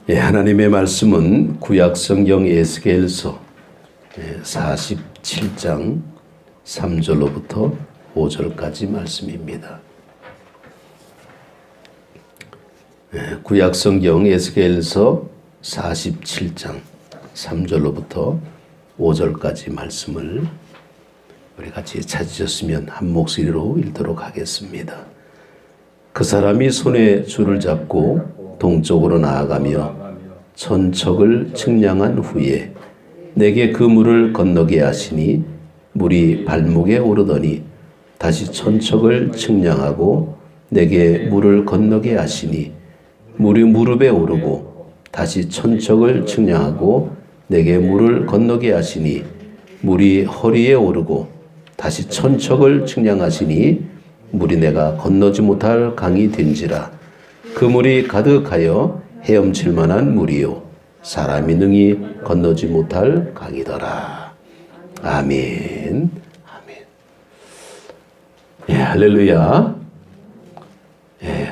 하나님의 말씀은 구약성경 에스겔서 47장 3절로부터 5절까지 말씀입니다. 구약성경 에스겔서 47장 3절로부터 5절까지 말씀을 우리 같이 찾으셨으면 한 목소리로 읽도록 하겠습니다. 그 사람이 손에 줄을 잡고 동쪽으로 나아가며 천척을 측량한 후에 내게 그 물을 건너게 하시니 물이 발목에 오르더니 다시 천척을 측량하고 내게 물을 건너게 하시니 물이 무릎에 오르고 다시 천척을 측량하고 내게 물을 건너게 하시니 물이 허리에 오르고 다시 천척을 측량하시니 물이 내가 건너지 못할 강이 된지라. 그 물이 가득하여 헤엄칠 만한 물이요 사람이 능히 건너지 못할 강이더라. 아멘. 아멘. 할렐루야.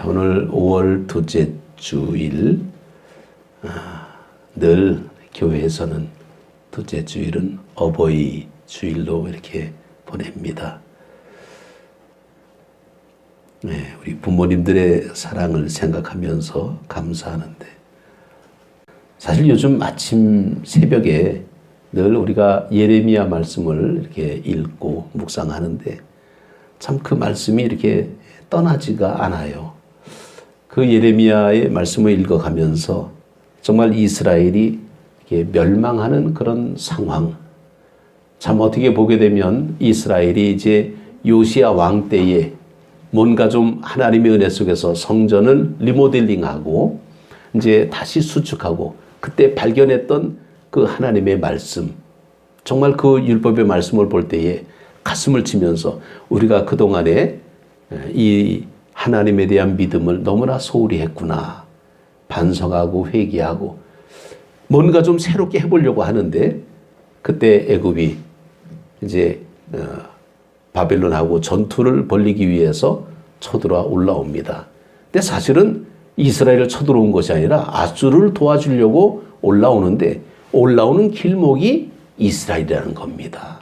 오늘 5월 둘째 주일. 늘 교회에서는 둘째 주일은 어버이 주일로 이렇게 보냅니다. 우리 부모님들의 사랑을 생각하면서 감사하는데, 사실 요즘 아침 새벽에 늘 우리가 예레미야 말씀을 이렇게 읽고 묵상하는데 참 그 말씀이 이렇게 떠나지가 않아요. 그 예레미야의 말씀을 읽어가면서 정말 이스라엘이 이렇게 멸망하는 그런 상황, 참 어떻게 보게 되면 이스라엘이 이제 요시야 왕 때에 뭔가 좀 하나님의 은혜 속에서 성전을 리모델링하고 이제 다시 수축하고 그때 발견했던 그 하나님의 말씀, 정말 그 율법의 말씀을 볼 때에 가슴을 치면서 우리가 그동안에 이 하나님에 대한 믿음을 너무나 소홀히 했구나 반성하고 회개하고 뭔가 좀 새롭게 해보려고 하는데, 그때 애굽이 이제 바벨론하고 전투를 벌이기 위해서 쳐들어와 올라옵니다. 근데 사실은 이스라엘을 쳐들어온 것이 아니라 아수르를 도와주려고 올라오는데 올라오는 길목이 이스라엘이라는 겁니다.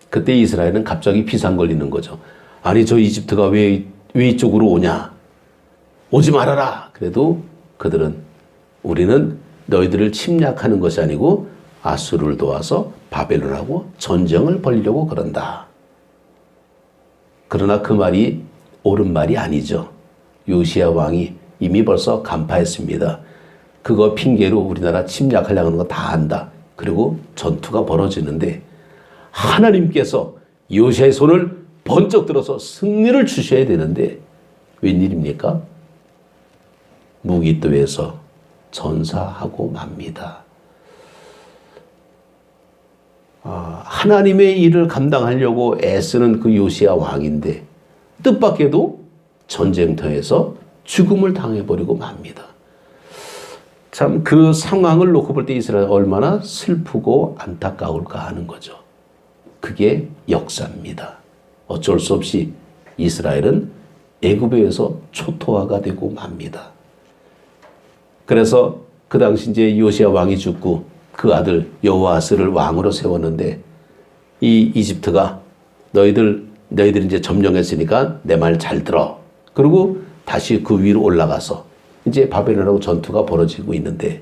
그때 이스라엘은 갑자기 비상 걸리는 거죠. 아니 저 이집트가 왜 이쪽으로 오냐? 오지 말아라. 그래도 그들은 우리는 너희들을 침략하는 것이 아니고 아수르를 도와서 바벨론하고 전쟁을 벌이려고 그런다. 그러나 그 말이 옳은 말이 아니죠. 요시야 왕이 이미 벌써 간파했습니다. 그거 핑계로 우리나라 침략하려고 하는 거 다 안다. 그리고 전투가 벌어지는데 하나님께서 요시야의 손을 번쩍 들어서 승리를 주셔야 되는데 웬일입니까? 무기또에서 전사하고 맙니다. 하나님의 일을 감당하려고 애쓰는 그 요시야 왕인데 뜻밖에도 전쟁터에서 죽음을 당해버리고 맙니다. 참 그 상황을 놓고 볼 때 이스라엘 얼마나 슬프고 안타까울까 하는 거죠. 그게 역사입니다. 어쩔 수 없이 이스라엘은 애굽에 의해서 초토화가 되고 맙니다. 그래서 그 당시 이제 요시야 왕이 죽고 그 아들 여호아스를 왕으로 세웠는데 이 이집트가 너희들 이제 점령했으니까 내 말 잘 들어. 그리고 다시 그 위로 올라가서 이제 바벨론하고 전투가 벌어지고 있는데,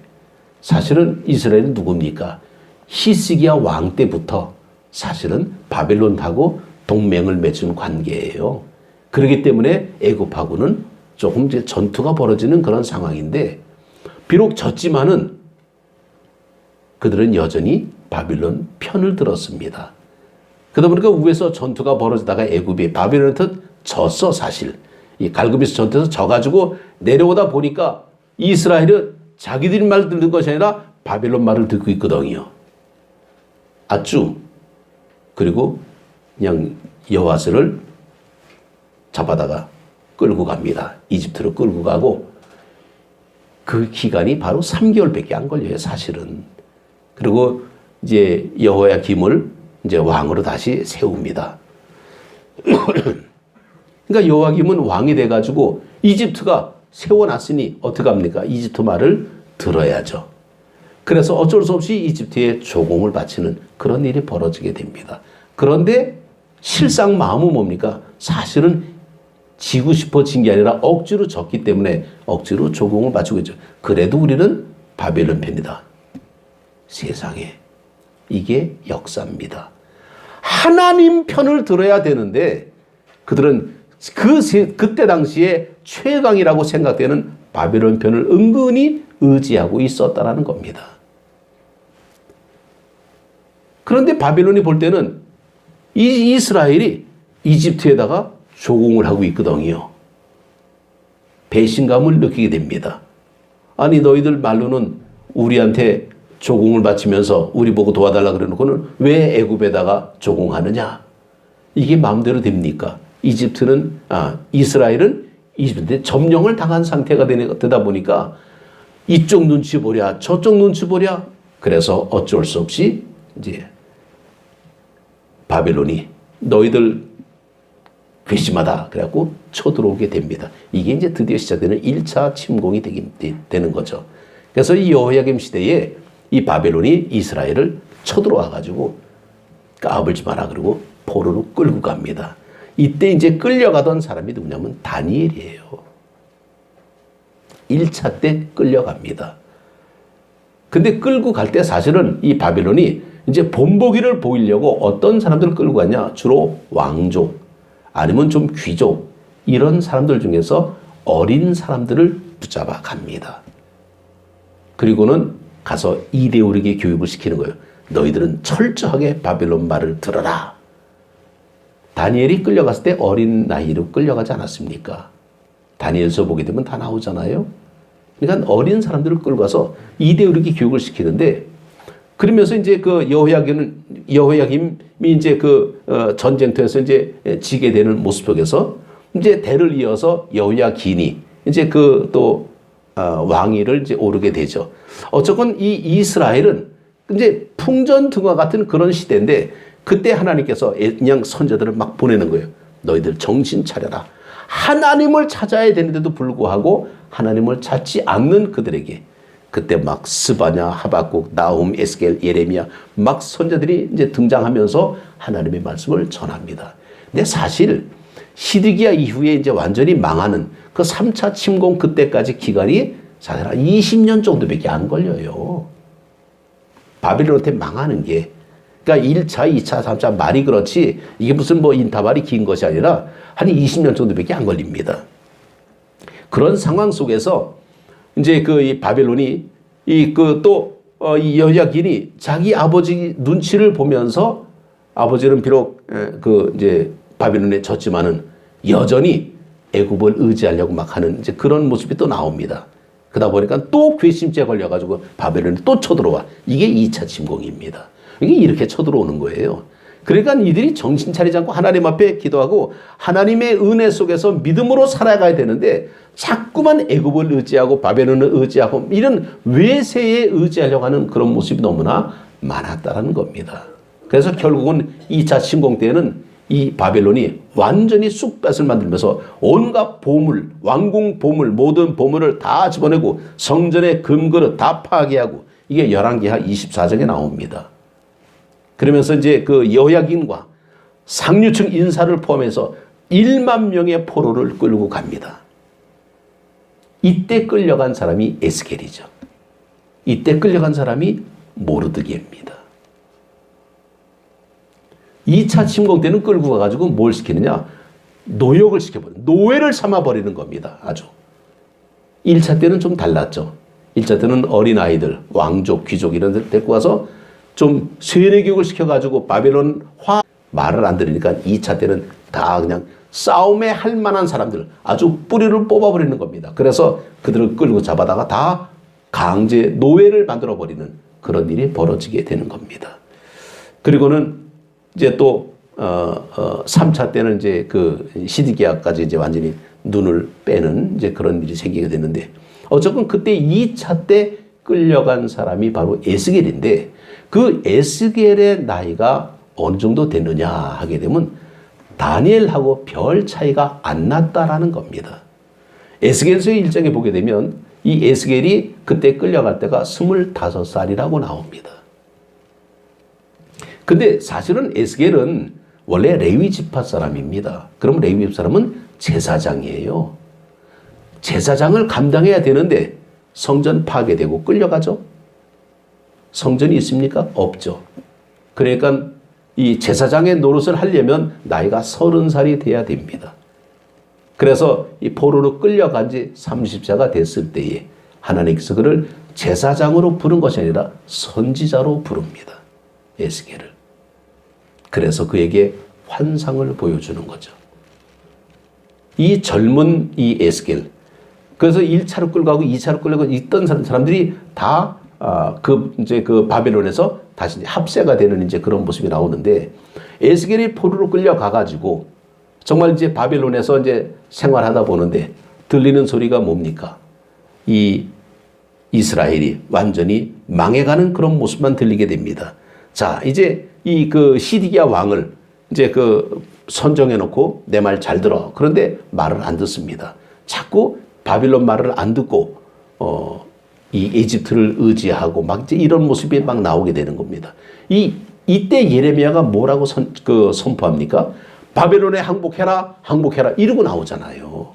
사실은 이스라엘은 누굽니까? 히스기야 왕 때부터 사실은 바벨론하고 동맹을 맺은 관계예요. 그렇기 때문에 애굽하고는 조금 이제 전투가 벌어지는 그런 상황인데, 비록 졌지만은 그들은 여전히 바벨론 편을 들었습니다. 그러다 보니까 위에서 전투가 벌어지다가 애굽이 바벨론한테 졌어. 사실 이 갈그미스 전투에서 져가지고 내려오다 보니까 이스라엘은 자기들 말을 듣는 것이 아니라 바벨론 말을 듣고 있거든요. 아쭈. 그리고 그냥 여호와스를 잡아다가 끌고 갑니다. 이집트로 끌고 가고 그 기간이 바로 3개월밖에 안 걸려요, 사실은. 그리고 이제 여호야김을 이제 왕으로 다시 세웁니다. 그러니까 여호야김은 왕이 돼가지고 이집트가 세워놨으니 어떻게 합니까? 이집트 말을 들어야죠. 그래서 어쩔 수 없이 이집트에 조공을 바치는 그런 일이 벌어지게 됩니다. 그런데 실상 마음은 뭡니까? 사실은 지고 싶어진 게 아니라 억지로 졌기 때문에 억지로 조공을 바치고 있죠. 그래도 우리는 바벨론 편이다. 세상에 이게 역사입니다. 하나님 편을 들어야 되는데 그들은 그때 당시에 최강이라고 생각되는 바벨론 편을 은근히 의지하고 있었다는 겁니다. 그런데 바벨론이 볼 때는 이스라엘이 이집트에다가 조공을 하고 있거든요. 배신감을 느끼게 됩니다. 아니 너희들 말로는 우리한테 조공을 바치면서 우리 보고 도와달라 그래놓고는 왜 애굽에다가 조공하느냐? 이게 마음대로 됩니까? 이스라엘은 이집트에 점령을 당한 상태가 되다 보니까 이쪽 눈치 보랴 저쪽 눈치 보랴. 그래서 어쩔 수 없이 이제 바벨론이 너희들 괘씸하다 그래갖고 쳐들어오게 됩니다. 이게 이제 드디어 시작되는 1차 침공이 되는 거죠. 그래서 이 여호야김 시대에 이 바벨론이 이스라엘을 쳐들어와 가지고 까불지 마라 그러고 포로로 끌고 갑니다. 이때 이제 끌려가던 사람이 누구냐면 다니엘이에요. 1차 때 끌려갑니다. 근데 끌고 갈 때 사실은 이 바벨론이 이제 본보기를 보이려고 어떤 사람들을 끌고 갔냐? 주로 왕족, 아니면 좀 귀족, 이런 사람들 중에서 어린 사람들을 붙잡아 갑니다. 그리고는 가서 이데올에게 교육을 시키는 거예요. 너희들은 철저하게 바벨론 말을 들어라. 다니엘이 끌려갔을 때 어린 나이로 끌려가지 않았습니까? 다니엘서 보게 되면 다 나오잖아요. 그러니까 어린 사람들을 끌고 가서 이데올에게 교육을 시키는데, 그러면서 이제 그 여호야김이 이제 그 전쟁터에서 이제 지게 되는 모습 속에서 이제 대를 이어서 여호야긴이 이제 그 또 왕위를 이제 오르게 되죠. 어쨌건 이 이스라엘은 이제 풍전등화 같은 그런 시대인데, 그때 하나님께서 그냥 선자들을 막 보내는 거예요. 너희들 정신 차려라. 하나님을 찾아야 되는데도 불구하고 하나님을 찾지 않는 그들에게 그때 막 스바냐, 하박국, 나훔, 에스겔, 예레미야 막 선자들이 이제 등장하면서 하나님의 말씀을 전합니다. 근데 사실 시드기야 이후에 이제 완전히 망하는 그 3차 침공 그때까지 기간이 사실 한 20년 정도밖에 안 걸려요. 바빌론한테 망하는 게. 그러니까 1차, 2차, 3차 말이 그렇지 이게 무슨 뭐 인터벌이 긴 것이 아니라 한 20년 정도밖에 안 걸립니다. 그런 상황 속에서 이제 이 바벨론이 이 여호야긴이 자기 아버지 눈치를 보면서, 아버지는 비록 이제 바벨론에 졌지만은 여전히 애굽을 의지하려고 막 하는 이제 그런 모습이 또 나옵니다. 그러다 보니까 또 괘씸죄 걸려가지고 바벨론이 또 쳐들어와. 이게 2차 침공입니다. 이게 이렇게 쳐들어오는 거예요. 그러니까 이들이 정신 차리지 않고 하나님 앞에 기도하고 하나님의 은혜 속에서 믿음으로 살아가야 되는데 자꾸만 애굽을 의지하고 바벨론을 의지하고 이런 외세에 의지하려고 하는 그런 모습이 너무나 많았다는 겁니다. 그래서 결국은 2차 침공 때에는 이 바벨론이 완전히 쑥밭을 만들면서 온갖 보물, 왕궁 보물, 모든 보물을 다 집어내고 성전의 금그릇 다 파괴하고, 이게 열왕기하 24장에 나옵니다. 그러면서 이제 그 여호야긴과 상류층 인사를 포함해서 1만 명의 포로를 끌고 갑니다. 이때 끌려간 사람이 에스겔이죠. 이때 끌려간 사람이 모르드게입니다. 2차 침공 때는 끌고 가가지고 뭘 시키느냐? 노역을 시켜버리는, 노예를 삼아버리는 겁니다. 아주. 1차 때는 좀 달랐죠. 1차 때는 어린아이들, 왕족, 귀족 이런 데 데리고 가서 좀 세뇌교육을 시켜가지고 바벨론화 말을 안 들으니까 2차 때는 다 그냥 싸움에 할 만한 사람들, 아주 뿌리를 뽑아버리는 겁니다. 그래서 그들을 끌고 잡아다가 다 강제 노예를 만들어버리는 그런 일이 벌어지게 되는 겁니다. 그리고는 이제 또 3차 때는 이제 그 시드기야까지 이제 완전히 눈을 빼는 이제 그런 일이 생기게 되는데, 어쨌건 그때 2차 때 끌려간 사람이 바로 에스겔인데, 그 에스겔의 나이가 어느 정도 됐느냐 하게 되면 다니엘하고 별 차이가 안 났다라는 겁니다. 에스겔서의 일정에 보게 되면 이 에스겔이 그때 끌려갈 때가 25살이라고 나옵니다. 근데 사실은 에스겔은 원래 레위 지파 사람입니다. 그럼 레위 사람은 제사장이에요. 제사장을 감당해야 되는데 성전 파괴되고 끌려가죠. 성전이 있습니까? 없죠. 그러니까 이 제사장의 노릇을 하려면 나이가 30살이 돼야 됩니다. 그래서 이 포로로 끌려간 지 30세가 됐을 때에 하나님께서 그를 제사장으로 부른 것이 아니라 선지자로 부릅니다. 에스겔을. 그래서 그에게 환상을 보여주는 거죠. 이 젊은 이 에스겔. 그래서 1차로 끌고 가고 2차로 끌고 있던 사람들이 다 그 바벨론에서 다시 합세가 되는 이제 그런 모습이 나오는데 에스겔이 포로로 끌려가 가지고 정말 이제 바벨론에서 이제 생활하다 보는데 들리는 소리가 뭡니까? 이 이스라엘이 완전히 망해가는 그런 모습만 들리게 됩니다. 자, 이제 이 그 시디기야 왕을 이제 그 선정해 놓고 내 말 잘 들어. 그런데 말을 안 듣습니다. 자꾸 바빌론 말을 안 듣고 이 이집트를 의지하고 막 이제 이런 모습이 막 나오게 되는 겁니다. 이때 예레미야가 뭐라고 선포합니까? 바벨론에 항복해라, 항복해라 이러고 나오잖아요.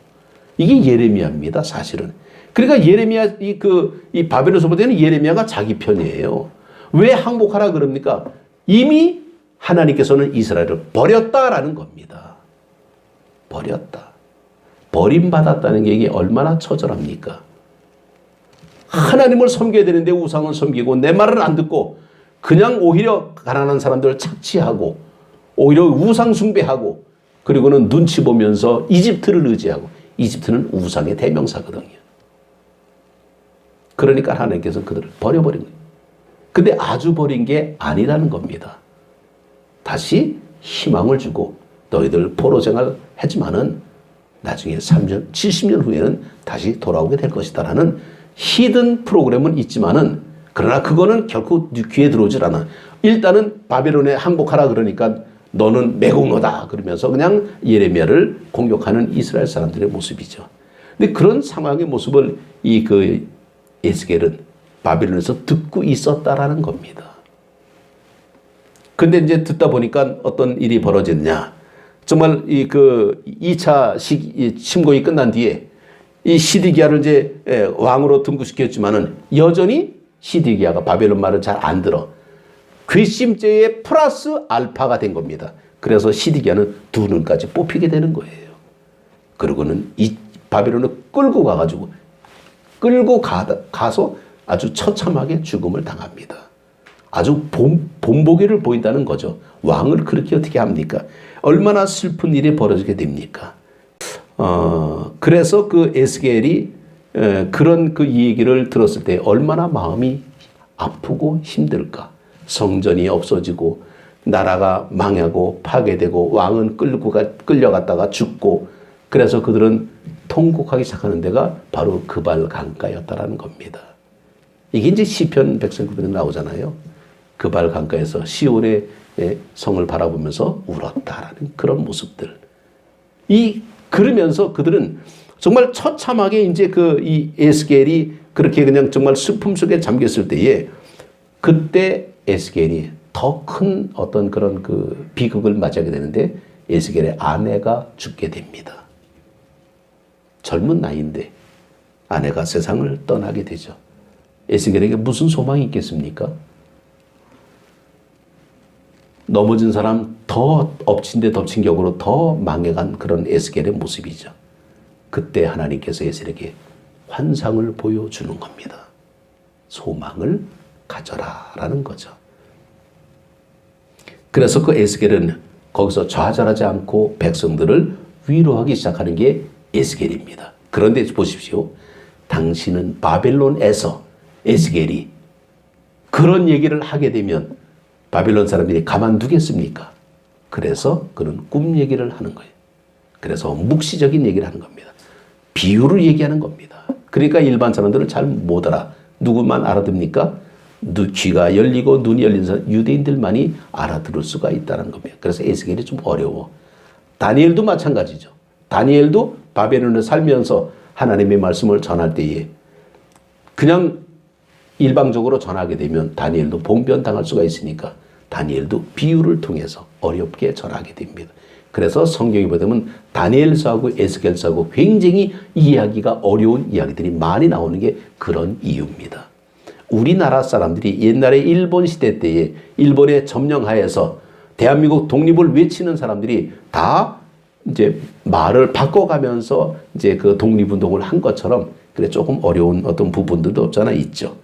이게 예레미야입니다, 사실은. 그러니까 예레미야 이 바벨론 선포되는 예레미야가 자기 편이에요. 왜 항복하라 그럽니까? 이미 하나님께서는 이스라엘을 버렸다라는 겁니다. 버렸다. 버림받았다는 게 이게 얼마나 처절합니까? 하나님을 섬겨야 되는데 우상을 섬기고 내 말을 안 듣고 그냥 오히려 가난한 사람들을 착취하고 오히려 우상 숭배하고 그리고는 눈치 보면서 이집트를 의지하고 이집트는 우상의 대명사거든요. 그러니까 하나님께서 그들을 버려버린 거예요. 근데 아주 버린 게 아니라는 겁니다. 다시 희망을 주고 너희들 포로 생활 하지만은 나중에 70년 후에는 다시 돌아오게 될 것이다 라는 히든 프로그램은 있지만은 그러나 그거는 결코 귀에 들어오질 않아. 일단은 바벨론에 항복하라 그러니까 너는 매국노다 그러면서 그냥 예레미야를 공격하는 이스라엘 사람들의 모습이죠. 근데 그런 상황의 모습을 에스겔은 바벨론에서 듣고 있었다라는 겁니다. 근데 이제 듣다 보니까 어떤 일이 벌어졌냐. 정말 2차 침공이 끝난 뒤에 이 시디기야를 이제 왕으로 등극시켰지만은 여전히 시디기야가 바벨론 말을 잘 안 들어. 괘씸죄의 플러스 알파가 된 겁니다. 그래서 시디기야는 두 눈까지 뽑히게 되는 거예요. 그리고는 이 바벨론을 끌고 가서 아주 처참하게 죽음을 당합니다. 아주 본보기를 보인다는 거죠. 왕을 그렇게 어떻게 합니까? 얼마나 슬픈 일이 벌어지게 됩니까? 그래서 그 에스겔이 그런 이 얘기를 들었을 때 얼마나 마음이 아프고 힘들까? 성전이 없어지고 나라가 망하고 파괴되고 왕은 끌려갔다가 죽고 그래서 그들은 통곡하기 시작하는 데가 바로 그발 강가였다라는 겁니다. 이게 이제 시편 139편에 나오잖아요. 그발 강가에서 시온의 성을 바라보면서 울었다라는 그런 모습들. 그러면서 그들은 정말 처참하게 이제 이 에스겔이 그렇게 그냥 정말 슬픔 속에 잠겼을 때에 그때 에스겔이 더 큰 어떤 그런 비극을 맞이하게 되는데 에스겔의 아내가 죽게 됩니다. 젊은 나이인데 아내가 세상을 떠나게 되죠. 에스겔에게 무슨 소망이 있겠습니까? 넘어진 사람 더 엎친 데 덮친 격으로 더 망해간 그런 에스겔의 모습이죠. 그때 하나님께서 에스겔에게 환상을 보여주는 겁니다. 소망을 가져라 라는 거죠. 그래서 그 에스겔은 거기서 좌절하지 않고 백성들을 위로하기 시작하는 게 에스겔입니다. 그런데 보십시오. 당신은 바벨론에서 에스겔이 그런 얘기를 하게 되면 바벨론 사람들이 가만두겠습니까? 그래서 그는 꿈 얘기를 하는 거예요. 그래서 묵시적인 얘기를 하는 겁니다. 비유를 얘기하는 겁니다. 그러니까 일반 사람들은 잘 못 알아. 누구만 알아듣습니까? 귀가 열리고 눈이 열린 사람, 유대인들만이 알아들을 수가 있다는 겁니다. 그래서 에스겔이 좀 어려워. 다니엘도 마찬가지죠. 다니엘도 바벨론에 살면서 하나님의 말씀을 전할 때에 그냥 일방적으로 전하게 되면 다니엘도 봉변당할 수가 있으니까 다니엘도 비유를 통해서 어렵게 전하게 됩니다. 그래서 성경에 보면 다니엘서하고 에스겔서하고 굉장히 이해하기가 어려운 이야기들이 많이 나오는 게 그런 이유입니다. 우리나라 사람들이 옛날에 일본 시대 때에 일본의 점령하에서 대한민국 독립을 외치는 사람들이 다 이제 말을 바꿔가면서 이제 그 독립운동을 한 것처럼 그래 조금 어려운 어떤 부분들도 없잖아 있죠.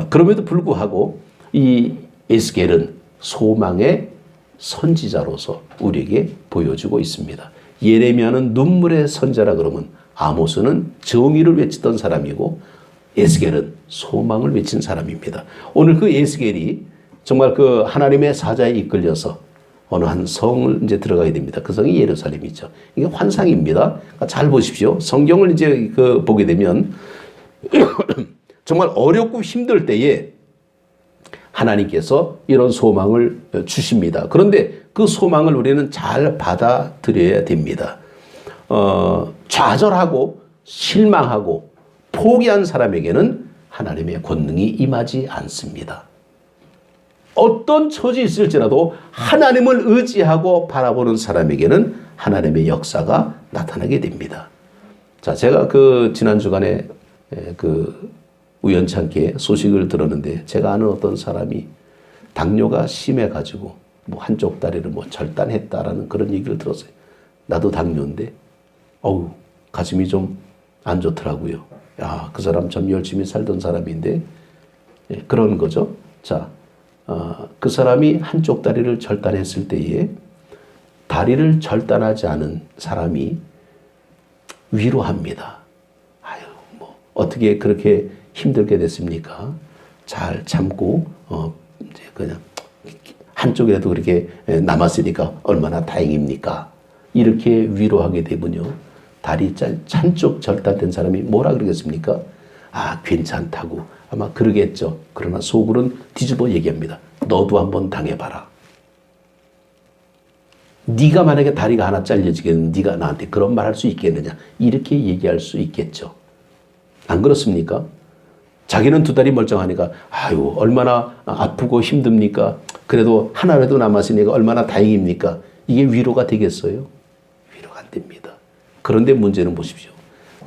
그럼에도 불구하고 이 에스겔은 소망의 선지자로서 우리에게 보여주고 있습니다. 예레미야는 눈물의 선자라 그러면 아모스는 정의를 외치던 사람이고 에스겔은 소망을 외친 사람입니다. 오늘 그 에스겔이 정말 그 하나님의 사자에 이끌려서 어느 한 성을 이제 들어가야 됩니다. 그 성이 예루살렘이죠. 이게 환상입니다. 잘 보십시오. 성경을 이제 그 보게 되면 정말 어렵고 힘들 때에 하나님께서 이런 소망을 주십니다. 그런데 그 소망을 우리는 잘 받아들여야 됩니다. 좌절하고 실망하고 포기한 사람에게는 하나님의 권능이 임하지 않습니다. 어떤 처지에 있을지라도 하나님을 의지하고 바라보는 사람에게는 하나님의 역사가 나타나게 됩니다. 자, 제가 그 지난 주간에 그 우연찮게 소식을 들었는데 제가 아는 어떤 사람이 당뇨가 심해가지고 뭐 한쪽 다리를 뭐 절단했다라는 그런 얘기를 들었어요. 나도 당뇨인데 가슴이 좀 안 좋더라고요. 야, 그 사람 참 열심히 살던 사람인데 그런 거죠. 자, 그 사람이 한쪽 다리를 절단했을 때에 다리를 절단하지 않은 사람이 위로합니다. 아유, 뭐 어떻게 그렇게 힘들게 됐습니까? 잘 참고 이제 그냥 한쪽이라도 그렇게 남았으니까 얼마나 다행입니까? 이렇게 위로하게 되면요. 다리 한쪽 절단된 사람이 뭐라 그러겠습니까? 괜찮다고 아마 그러겠죠. 그러나 속으로는 뒤집어 얘기합니다. 너도 한번 당해봐라. 네가 만약에 다리가 하나 잘려지겠는데 네가 나한테 그런 말 할 수 있겠느냐. 이렇게 얘기할 수 있겠죠. 안 그렇습니까? 자기는 두 다리 멀쩡하니까 아유 얼마나 아프고 힘듭니까? 그래도 하나라도 남았으니까 얼마나 다행입니까? 이게 위로가 되겠어요? 위로가 안 됩니다. 그런데 문제는 보십시오.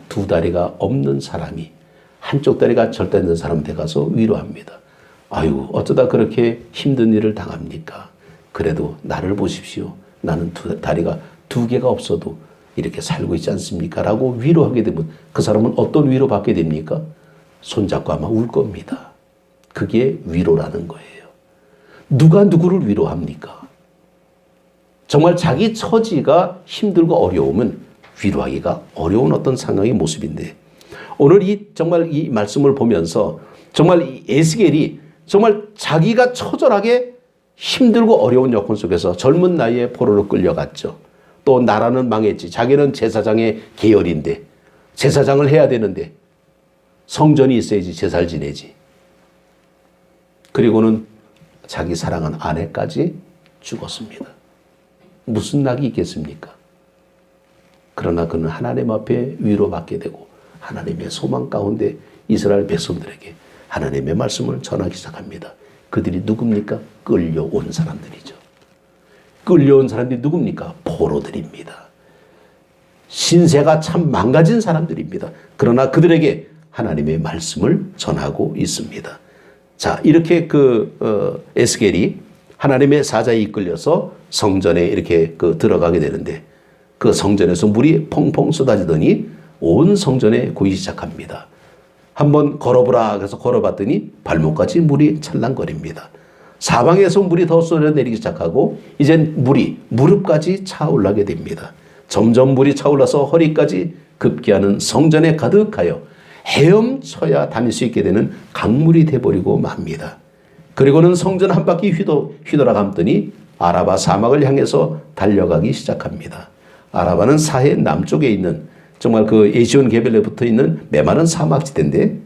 두 다리가 없는 사람이 한쪽 다리가 절단된 사람한테 가서 위로합니다. 아유 어쩌다 그렇게 힘든 일을 당합니까? 그래도 나를 보십시오. 나는 다리가 두 개가 없어도 이렇게 살고 있지 않습니까? 라고 위로하게 되면 그 사람은 어떤 위로 받게 됩니까? 손잡고 아마 울 겁니다. 그게 위로라는 거예요. 누가 누구를 위로합니까? 정말 자기 처지가 힘들고 어려우면 위로하기가 어려운 어떤 상황의 모습인데 오늘 정말 이 말씀을 보면서 정말 이 에스겔이 정말 자기가 처절하게 힘들고 어려운 여건 속에서 젊은 나이에 포로로 끌려갔죠. 또 나라는 망했지. 자기는 제사장의 계열인데 제사장을 해야 되는데 성전이 있어야지 제사를 지내지. 그리고는 자기 사랑한 아내까지 죽었습니다. 무슨 낙이 있겠습니까? 그러나 그는 하나님 앞에 위로받게 되고 하나님의 소망 가운데 이스라엘 백성들에게 하나님의 말씀을 전하기 시작합니다. 그들이 누굽니까? 끌려온 사람들이죠. 끌려온 사람들이 누굽니까? 포로들입니다. 신세가 참 망가진 사람들입니다. 그러나 그들에게 하나님의 말씀을 전하고 있습니다. 자, 이렇게 에스겔이 하나님의 사자에 이끌려서 성전에 이렇게 들어가게 되는데 그 성전에서 물이 펑펑 쏟아지더니 온 성전에 고이기 시작합니다. 한번 걸어보라 그래서 걸어봤더니 발목까지 물이 찰랑거립니다. 사방에서 물이 더 쏟아내리기 시작하고 이젠 물이 무릎까지 차올라게 됩니다. 점점 물이 차올라서 허리까지 급기야는 성전에 가득하여 헤엄쳐야 다닐 수 있게 되는 강물이 돼버리고 맙니다. 그리고는 성전 한 바퀴 휘돌아감더니 아라바 사막을 향해서 달려가기 시작합니다. 아라바는 사해 남쪽에 있는 정말 그 에시온 개별에 붙어 있는 메마른 사막지대인데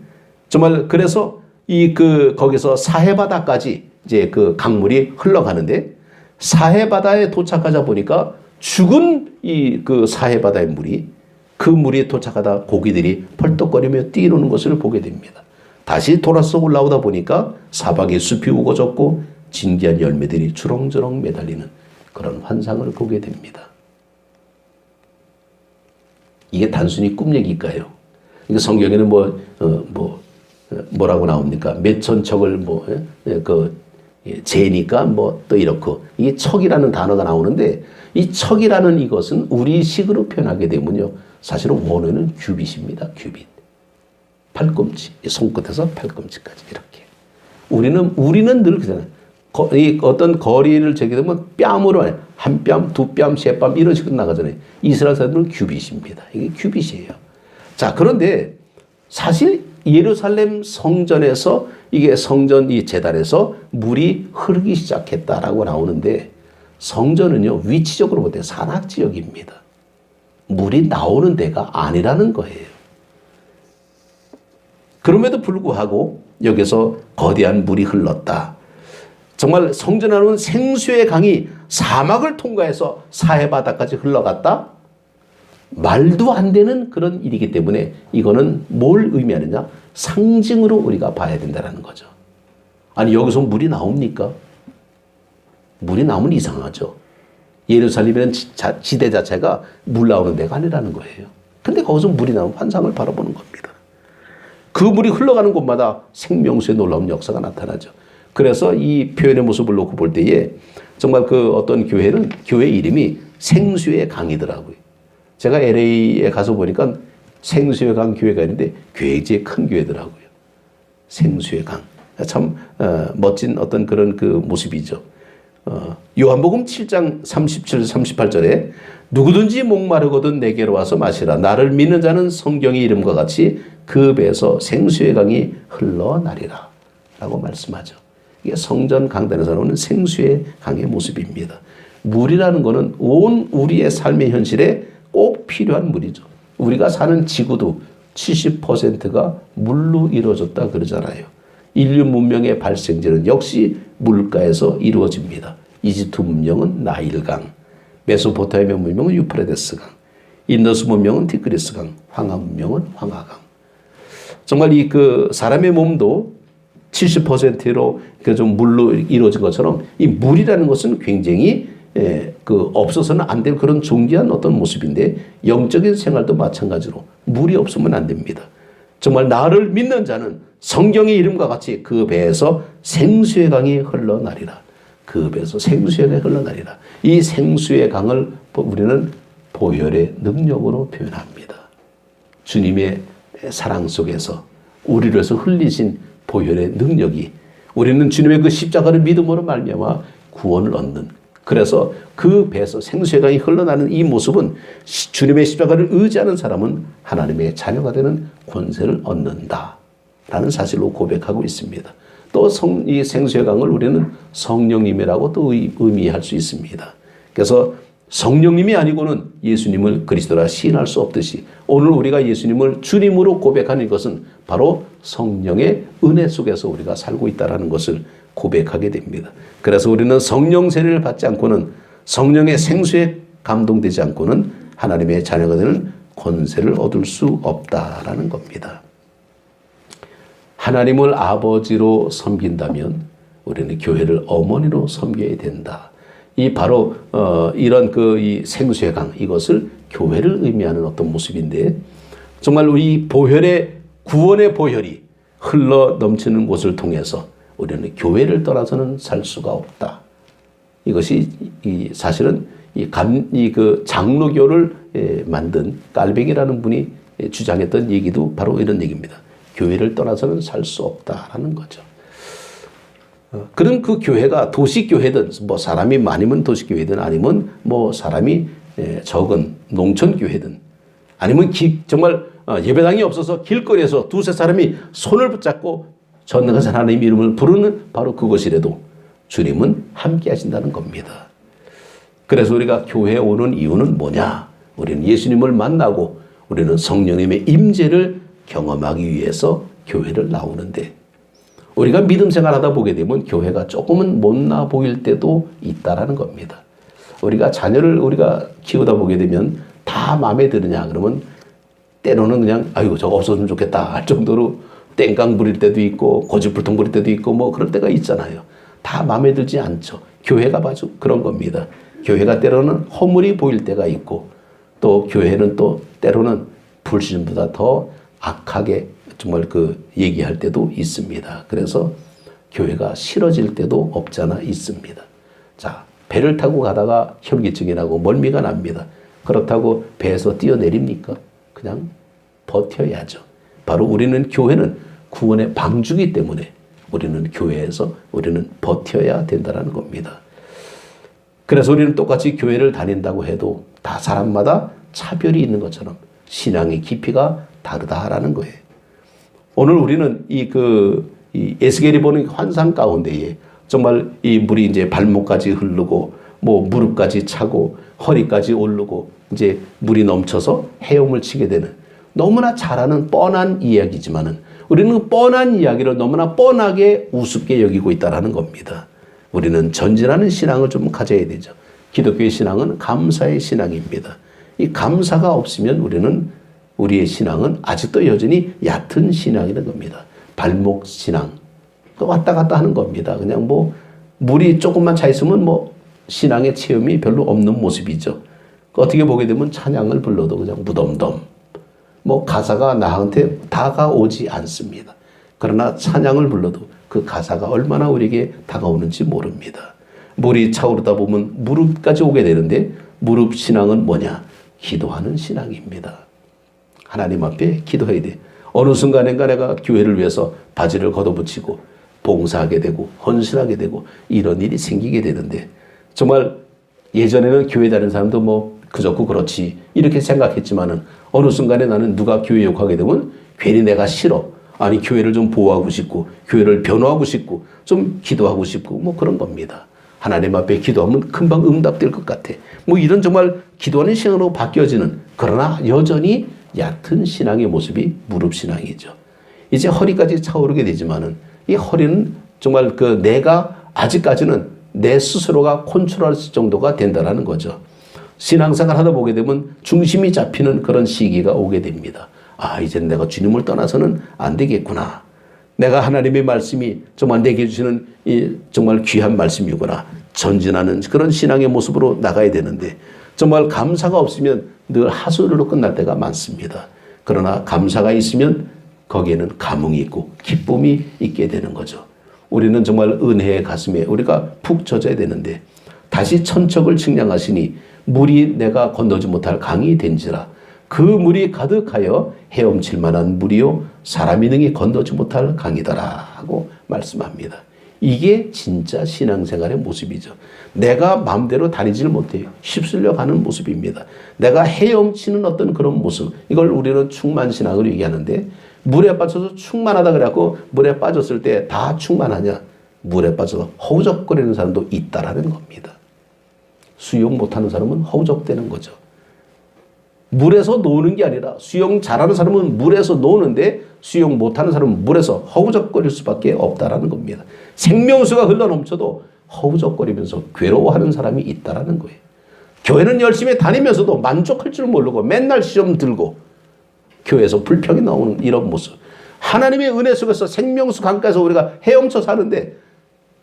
정말 그래서 거기서 사해 바다까지 이제 그 강물이 흘러가는데 사해 바다에 도착하자 보니까 죽은 그 사해 바다의 물이 그 물이 도착하다 고기들이 펄떡거리며 뛰노는 것을 보게 됩니다. 다시 돌아서 올라오다 보니까 사방에 숲이 우거졌고 진귀한 열매들이 주렁주렁 매달리는 그런 환상을 보게 됩니다. 이게 단순히 꿈 얘기일까요? 그러니까 성경에는 뭐라고 나옵니까? 몇천 척을 재니까 또 이렇고, 이게 척이라는 단어가 나오는데, 이 척이라는 이것은 우리 식으로 표현하게 되면요, 사실은 원어는 규빗입니다. 규빗. 팔꿈치, 손끝에서 팔꿈치까지 이렇게. 우리는 늘 그잖아요. 어떤 거리를 재게 되면 뺨으로 한 뺨, 두 뺨, 세 뺨 이런 식으로 나가잖아요. 이스라엘 사람들은 규빗입니다. 이게 규빗이에요. 자, 그런데 사실 예루살렘 성전에서 이게 성전 이 제단에서 물이 흐르기 시작했다라고 나오는데, 성전은요 위치적으로 볼 때 산악 지역입니다. 물이 나오는 데가 아니라는 거예요. 그럼에도 불구하고 여기서 거대한 물이 흘렀다. 정말 성전 안으로는 생수의 강이 사막을 통과해서 사해 바다까지 흘러갔다? 말도 안 되는 그런 일이기 때문에 이거는 뭘 의미하느냐? 상징으로 우리가 봐야 된다는 거죠. 아니, 여기서 물이 나옵니까? 물이 나오면 이상하죠. 예루살렘이라는 지대 자체가 물 나오는 데가 아니라는 거예요. 근데 거기서 물이 나오면 환상을 바라보는 겁니다. 그 물이 흘러가는 곳마다 생명수의 놀라운 역사가 나타나죠. 그래서 이 표현의 모습을 놓고 볼 때에 정말 그 어떤 교회는 교회 이름이 생수의 강이더라고요. 제가 LA에 가서 보니까 생수의 강 교회가 있는데 굉장히 큰 교회더라고요. 생수의 강. 참 멋진 어떤 그런 그 모습이죠. 요한복음 7장 37, 38절에 누구든지 목마르거든 내게로 와서 마시라. 나를 믿는 자는 성경의 이름과 같이 그 배에서 생수의 강이 흘러나리라 라고 말씀하죠. 이게 성전 강단에서 나오는 생수의 강의 모습입니다. 물이라는 것은 온 우리의 삶의 현실에 꼭 필요한 물이죠. 우리가 사는 지구도 70%가 물로 이루어졌다 그러잖아요. 인류 문명의 발생지는 역시 물가에서 이루어집니다. 이집트 문명은 나일강, 메소포타미아 문명은 유프라데스강, 인더스 문명은 티그리스강, 황하 문명은 황하강. 정말 이 그 사람의 몸도 70%로 좀 물로 이루어진 것처럼 이 물이라는 것은 굉장히 없어서는 안 될 그런 존귀한 어떤 모습인데, 영적인 생활도 마찬가지로 물이 없으면 안 됩니다. 정말 나를 믿는 자는 성경의 이름과 같이 그 배에서 생수의 강이 흘러나리라. 그 배에서 생수의 강이 흘러나리라. 이 생수의 강을 우리는 보혈의 능력으로 표현합니다. 주님의 사랑 속에서 우리를 위해서 흘리신 보혈의 능력이, 우리는 주님의 그 십자가를 믿음으로 말미암아 구원을 얻는, 그래서 그 배에서 생수의 강이 흘러나는 이 모습은 주님의 십자가를 의지하는 사람은 하나님의 자녀가 되는 권세를 얻는다라는 사실로 고백하고 있습니다. 또 이 생수의 강을 우리는 성령님이라고 또 의미할 수 있습니다. 그래서 성령님이 아니고는 예수님을 그리스도라 시인할 수 없듯이 오늘 우리가 예수님을 주님으로 고백하는 것은 바로 성령의 은혜 속에서 우리가 살고 있다는 것을 고백하게 됩니다. 그래서 우리는 성령 세례를 받지 않고는, 성령의 생수에 감동되지 않고는 하나님의 자녀가 되는 권세를 얻을 수 없다라는 겁니다. 하나님을 아버지로 섬긴다면 우리는 교회를 어머니로 섬겨야 된다. 이 바로 이런 이 생수의 강, 이것을 교회를 의미하는 어떤 모습인데, 정말 우리 보혈의 구원의 보혈이 흘러 넘치는 곳을 통해서 우리는 교회를 떠나서는 살 수가 없다. 이것이 사실은 그 장로교를 만든 깔뱅이라는 분이 주장했던 얘기도 바로 이런 얘기입니다. 교회를 떠나서는 살 수 없다라는 거죠. 그런 그 교회가 도시교회든 사람이 많으면 도시교회든 아니면 사람이 적은 농촌교회든 아니면 정말 예배당이 없어서 길거리에서 두세 사람이 손을 붙잡고 전능하신 하나님 이름을 부르는 바로 그것이라도 주님은 함께 하신다는 겁니다. 그래서 우리가 교회에 오는 이유는 뭐냐? 우리는 예수님을 만나고 우리는 성령님의 임재를 경험하기 위해서 교회를 나오는데, 우리가 믿음 생활하다 보게 되면 교회가 조금은 못나 보일 때도 있다라는 겁니다. 우리가 자녀를 우리가 키우다 보게 되면 다 마음에 드느냐? 그러면 때로는 그냥 아이고 저거 없어졌으면 좋겠다 할 정도로 땡깡 부릴 때도 있고 고집불통 부릴 때도 있고 뭐 그럴 때가 있잖아요. 다 마음에 들지 않죠. 교회가 바로 그런 겁니다. 교회가 때로는 허물이 보일 때가 있고 또 교회는 또 때로는 불신보다 더 악하게 정말 그 얘기할 때도 있습니다. 그래서 교회가 싫어질 때도 없잖아 있습니다. 자, 배를 타고 가다가 현기증이 나고 멀미가 납니다. 그렇다고 배에서 뛰어내립니까? 그냥 버텨야죠. 바로 우리는 교회는 구원의 방주기 때문에 우리는 교회에서 우리는 버텨야 된다는 겁니다. 그래서 우리는 똑같이 교회를 다닌다고 해도 다 사람마다 차별이 있는 것처럼 신앙의 깊이가 다르다라는 거예요. 오늘 우리는 이 에스겔이 보는 환상 가운데에 정말 이 물이 이제 발목까지 흐르고 뭐 무릎까지 차고 허리까지 오르고 이제 물이 넘쳐서 헤엄을 치게 되는 너무나 잘 아는 뻔한 이야기지만은 우리는 그 뻔한 이야기를 너무나 뻔하게 우습게 여기고 있다는 겁니다. 우리는 전진하는 신앙을 좀 가져야 되죠. 기독교의 신앙은 감사의 신앙입니다. 이 감사가 없으면 우리의 신앙은 아직도 여전히 얕은 신앙이라는 겁니다. 발목 신앙. 또 왔다 갔다 하는 겁니다. 그냥 뭐 물이 조금만 차 있으면 뭐 신앙의 체험이 별로 없는 모습이죠. 어떻게 보게 되면 찬양을 불러도 그냥 무덤덤. 뭐 가사가 나한테 다가오지 않습니다. 그러나 찬양을 불러도 그 가사가 얼마나 우리에게 다가오는지 모릅니다. 물이 차오르다 보면 무릎까지 오게 되는데 무릎 신앙은 뭐냐? 기도하는 신앙입니다. 하나님 앞에 기도해야 돼. 어느 순간인가 내가 교회를 위해서 바지를 걷어붙이고 봉사하게 되고 헌신하게 되고 이런 일이 생기게 되는데 정말 예전에는 교회 다니는 사람도 뭐 그저고 그렇지 이렇게 생각했지만은 어느 순간에 나는 누가 교회 욕하게 되면 괜히 내가 싫어. 아니 교회를 좀 보호하고 싶고 교회를 변호하고 싶고 좀 기도하고 싶고 뭐 그런 겁니다. 하나님 앞에 기도하면 금방 응답될 것 같아. 뭐 이런 정말 기도하는 신앙으로 바뀌어지는 그러나 여전히 얕은 신앙의 모습이 무릎 신앙이죠. 이제 허리까지 차오르게 되지만은 이 허리는 정말 내가 아직까지는 내 스스로가 컨트롤할 정도가 된다는 거죠. 신앙생활 하다 보게 되면 중심이 잡히는 그런 시기가 오게 됩니다. 아, 이제 내가 주님을 떠나서는 안 되겠구나. 내가 하나님의 말씀이 정말 내게 주시는 이 정말 귀한 말씀이구나. 전진하는 그런 신앙의 모습으로 나가야 되는데 정말 감사가 없으면 늘 하소연으로 끝날 때가 많습니다. 그러나 감사가 있으면 거기에는 감흥이 있고 기쁨이 있게 되는 거죠. 우리는 정말 은혜의 가슴에 우리가 푹 젖어야 되는데 다시 천척을 측량하시니 물이 내가 건너지 못할 강이 된지라 그 물이 가득하여 헤엄칠 만한 물이요 사람이 능히 건너지 못할 강이더라 하고 말씀합니다. 이게 진짜 신앙생활의 모습이죠. 내가 마음대로 다니지를 못해요. 휩쓸려 가는 모습입니다. 내가 헤엄치는 어떤 그런 모습 이걸 우리는 충만신앙으로 얘기하는데 물에 빠져서 충만하다 그래갖고 물에 빠졌을 때 다 충만하냐? 물에 빠져서 허우적거리는 사람도 있다라는 겁니다. 수영 못하는 사람은 허우적대는 거죠. 물에서 노는 게 아니라 수영 잘하는 사람은 물에서 노는데 수영 못하는 사람은 물에서 허우적거릴 수밖에 없다라는 겁니다. 생명수가 흘러넘쳐도 허우적거리면서 괴로워하는 사람이 있다라는 거예요. 교회는 열심히 다니면서도 만족할 줄 모르고 맨날 시험 들고 교회에서 불평이 나오는 이런 모습. 하나님의 은혜 속에서 생명수 강가에서 우리가 헤엄쳐 사는데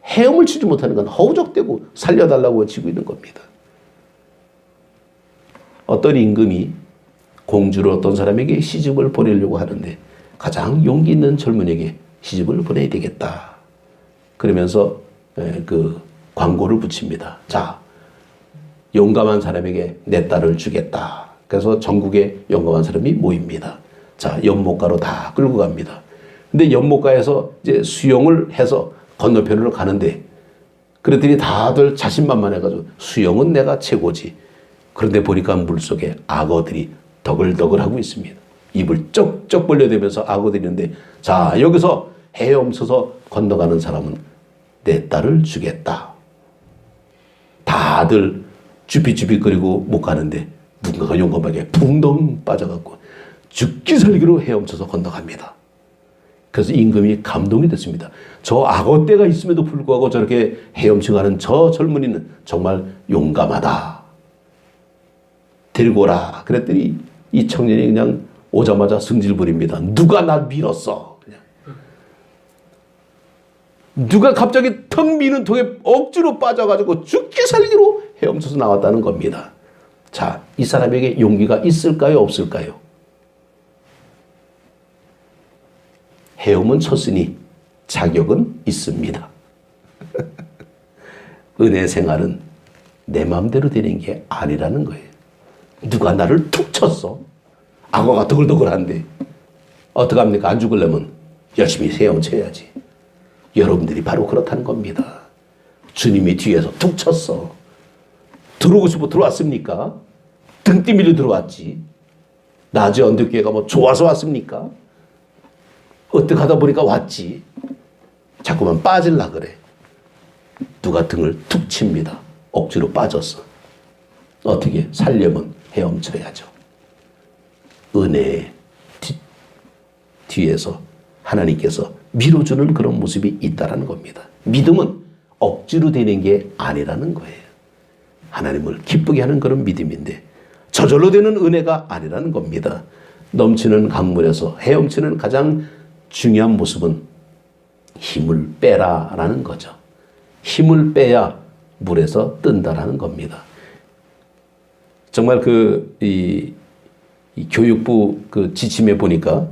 헤엄을 치지 못하는 건 허우적대고 살려달라고 외치고 있는 겁니다. 어떤 임금이 공주로 어떤 사람에게 시집을 보내려고 하는데 가장 용기 있는 젊은이에게 시집을 보내야 되겠다. 그러면서 광고를 붙입니다. 자, 용감한 사람에게 내 딸을 주겠다. 그래서 전국에 용감한 사람이 모입니다. 자, 연못가로 다 끌고 갑니다. 근데 연못가에서 이제 수영을 해서 건너편으로 가는데 그랬더니 다들 자신만만해가지고 수영은 내가 최고지. 그런데 보니까 물속에 악어들이 더글더글 하고 있습니다. 입을 쩍쩍 벌려대면서 악어들이 있는데 자, 여기서 헤엄쳐서 건너가는 사람은 내 딸을 주겠다. 다들 주피주피거리고 못 가는데 누군가가 용감하게 붕덩 빠져갖고 죽기 살기로 헤엄쳐서 건너갑니다. 그래서 임금이 감동이 됐습니다. 저 악어떼가 있음에도 불구하고 저렇게 헤엄쳐가는 저 젊은이는 정말 용감하다. 데리고 오라. 그랬더니 이 청년이 그냥 오자마자 승질 부립니다. 누가 날 밀었어? 그냥. 누가 갑자기 턱 미는 통에 억지로 빠져가지고 죽기 살기로 헤엄쳐서 나왔다는 겁니다. 자, 이 사람에게 용기가 있을까요? 없을까요? 헤엄은 쳤으니 자격은 있습니다. 은혜 생활은 내 마음대로 되는 게 아니라는 거예요. 누가 나를 툭 쳤어. 악어가 더글더글한데 어떡합니까? 안 죽으려면 열심히 헤엄쳐야지. 여러분들이 바로 그렇다는 겁니다. 주님이 뒤에서 툭 쳤어. 들어오고 싶어 들어왔습니까? 등 뛰밀려 들어왔지. 낮에 언덕교회가 뭐 좋아서 왔습니까? 어떻게 하다 보니까 왔지. 자꾸만 빠질라 그래. 누가 등을 툭 칩니다. 억지로 빠졌어. 어떻게 살려면 헤엄쳐야죠. 은혜의 뒤에서 하나님께서 밀어주는 그런 모습이 있다는 겁니다. 믿음은 억지로 되는 게 아니라는 거예요. 하나님을 기쁘게 하는 그런 믿음인데 저절로 되는 은혜가 아니라는 겁니다. 넘치는 강물에서 헤엄치는 가장 중요한 모습은 힘을 빼라라는 거죠. 힘을 빼야 물에서 뜬다라는 겁니다. 정말 이 교육부 그 지침에 보니까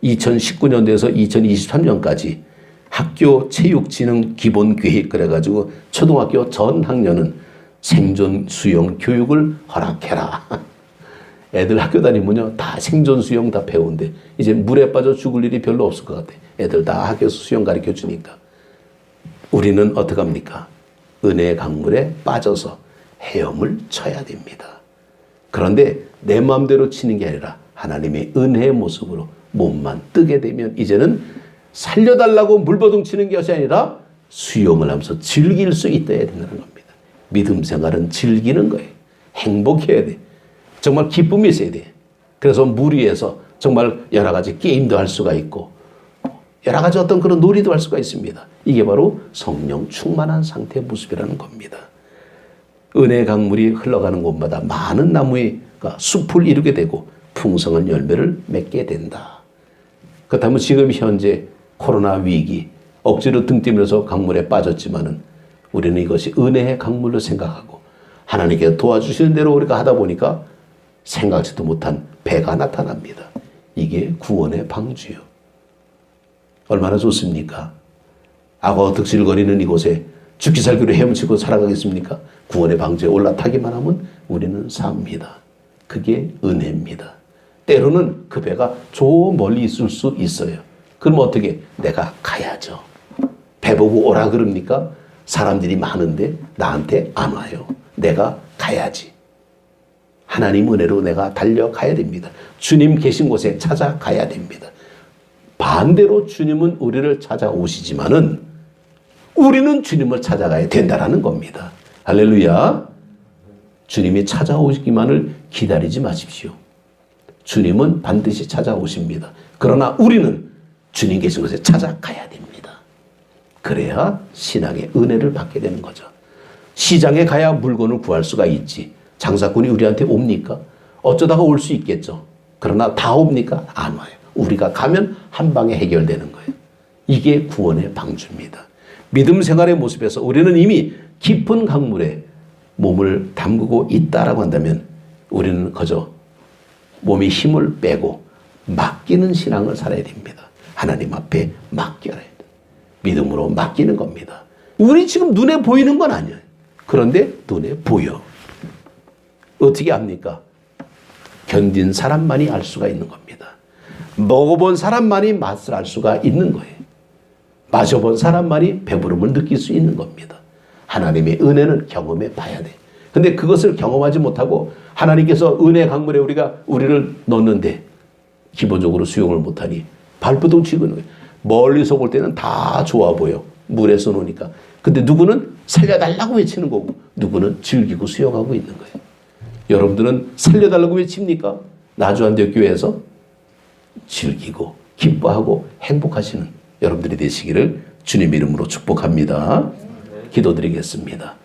2019년도에서 2023년까지 학교 체육진흥 기본 계획 그래가지고 초등학교 전 학년은 생존 수영 교육을 허락해라. 애들 학교 다니면요 다 생존 수영 다 배운대. 이제 물에 빠져 죽을 일이 별로 없을 것 같아. 애들 다 학교에서 수영 가르쳐 주니까. 우리는 어떡합니까? 은혜의 강물에 빠져서 헤엄을 쳐야 됩니다. 그런데 내 마음대로 치는 게 아니라 하나님의 은혜의 모습으로 몸만 뜨게 되면 이제는 살려달라고 물버둥 치는 것이 아니라 수영을 하면서 즐길 수 있어야 된다는 겁니다. 믿음 생활은 즐기는 거예요. 행복해야 돼. 정말 기쁨이 있어야 돼. 그래서 물 위에서 정말 여러 가지 게임도 할 수가 있고 여러 가지 어떤 그런 놀이도 할 수가 있습니다. 이게 바로 성령 충만한 상태의 모습이라는 겁니다. 은혜의 강물이 흘러가는 곳마다 많은 나무가 숲을 이루게 되고 풍성한 열매를 맺게 된다. 그렇다면 지금 현재 코로나 위기 억지로 등 뛰면서 강물에 빠졌지만은 우리는 이것이 은혜의 강물로 생각하고 하나님께서 도와주시는 대로 우리가 하다 보니까 생각지도 못한 배가 나타납니다. 이게 구원의 방주요. 얼마나 좋습니까? 악어 득실거리는 이곳에 죽기 살기로 헤엄치고 살아가겠습니까? 구원의 방주에 올라타기만 하면 우리는 삽니다. 그게 은혜입니다. 때로는 그 배가 저 멀리 있을 수 있어요. 그럼 어떻게? 내가 가야죠. 배 보고 오라 그럽니까? 사람들이 많은데 나한테 안 와요. 내가 가야지. 하나님 은혜로 내가 달려가야 됩니다. 주님 계신 곳에 찾아가야 됩니다. 반대로 주님은 우리를 찾아오시지만은 우리는 주님을 찾아가야 된다라는 겁니다. 할렐루야. 주님이 찾아오시기만을 기다리지 마십시오. 주님은 반드시 찾아오십니다. 그러나 우리는 주님 계신 곳에 찾아가야 됩니다. 그래야 신앙의 은혜를 받게 되는 거죠. 시장에 가야 물건을 구할 수가 있지. 장사꾼이 우리한테 옵니까? 어쩌다가 올 수 있겠죠. 그러나 다 옵니까? 안 와요. 우리가 가면 한 방에 해결되는 거예요. 이게 구원의 방주입니다. 믿음 생활의 모습에서 우리는 이미 깊은 강물에 몸을 담그고 있다라고 한다면 우리는 그저 몸에 힘을 빼고 맡기는 신앙을 살아야 됩니다. 하나님 앞에 맡겨야 돼요. 믿음으로 맡기는 겁니다. 우리 지금 눈에 보이는 건 아니에요. 그런데 눈에 보여. 어떻게 합니까? 견딘 사람만이 알 수가 있는 겁니다. 먹어본 사람만이 맛을 알 수가 있는 거예요. 마셔본 사람만이 배부름을 느낄 수 있는 겁니다. 하나님의 은혜는 경험해 봐야 돼. 근데 그것을 경험하지 못하고 하나님께서 은혜 강물에 우리를 넣는데 기본적으로 수용을 못하니 발버둥 치고 있는 거예요. 멀리서 볼 때는 다 좋아 보여. 물에서 노니까. 근데 누구는 살려달라고 외치는 거고 누구는 즐기고 수용하고 있는 거예요. 여러분들은 살려달라고 외칩니까? 나주한대교회에서 즐기고 기뻐하고 행복하시는 여러분들이 되시기를 주님 이름으로 축복합니다. 기도드리겠습니다.